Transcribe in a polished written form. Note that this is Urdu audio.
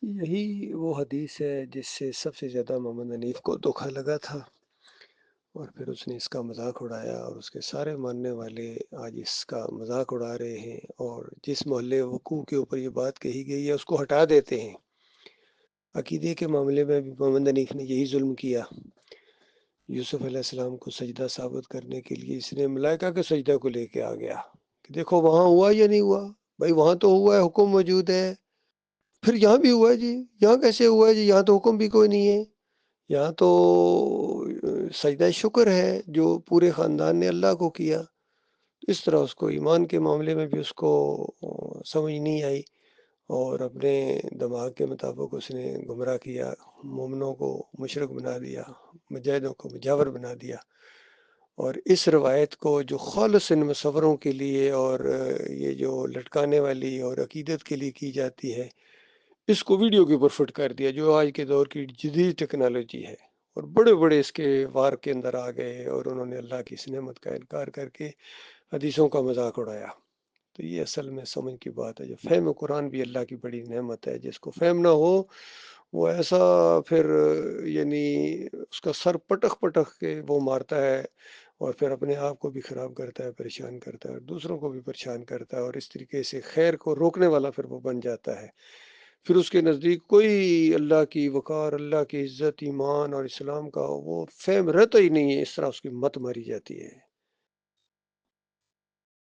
یہی وہ حدیث ہے جس سے سب سے زیادہ محمد حنیف کو دھوکا لگا تھا، اور پھر اس نے اس کا مذاق اڑایا، اور اس کے سارے ماننے والے آج اس کا مذاق اڑا رہے ہیں، اور جس محلے وقوع کے اوپر یہ بات کہی گئی ہے اس کو ہٹا دیتے ہیں۔ عقیدے کے معاملے میں بھی محمد حنیف نے یہی ظلم کیا۔ یوسف علیہ السلام کو سجدہ ثابت کرنے کے لیے اس نے ملائکہ کے سجدہ کو لے کے آ گیا کہ دیکھو وہاں ہوا یا نہیں ہوا، بھائی وہاں تو ہوا ہے، حکم موجود ہے، پھر یہاں بھی ہوا ہے جی، یہاں کیسے ہوا ہے جی، یہاں تو حکم بھی کوئی نہیں ہے، یہاں تو سجدہ شکر ہے جو پورے خاندان نے اللہ کو کیا۔ اس طرح اس کو ایمان کے معاملے میں بھی اس کو سمجھ نہیں آئی، اور اپنے دماغ کے مطابق اس نے گمراہ کیا، مومنوں کو مشرک بنا دیا، مجاہدوں کو مجاور بنا دیا۔ اور اس روایت کو جو خالص ان مصوروں کے لیے اور یہ جو لٹکانے والی اور عقیدت کے لیے کی جاتی ہے، اس کو ویڈیو کے اوپر فٹ کر دیا جو آج کے دور کی جدید ٹیکنالوجی ہے، اور بڑے بڑے اس کے وار کے اندر آ گئے، اور انہوں نے اللہ کی اس نعمت کا انکار کر کے حدیثوں کا مذاق اڑایا۔ تو یہ اصل میں سمجھ کی بات ہے، جو فہم قرآن بھی اللہ کی بڑی نعمت ہے، جس کو فہم نہ ہو وہ ایسا پھر یعنی اس کا سر پٹخ پٹخ کے وہ مارتا ہے، اور پھر اپنے آپ کو بھی خراب کرتا ہے، پریشان کرتا ہے، اور دوسروں کو بھی پریشان کرتا ہے، اور اس طریقے سے خیر کو روکنے والا پھر وہ بن جاتا ہے۔ پھر اس کے نزدیک کوئی اللہ کی وقار، اللہ کی عزت، ایمان اور اسلام کا وہ فہم رہتا ہی نہیں ہے، اس طرح اس کی مت ماری جاتی ہے۔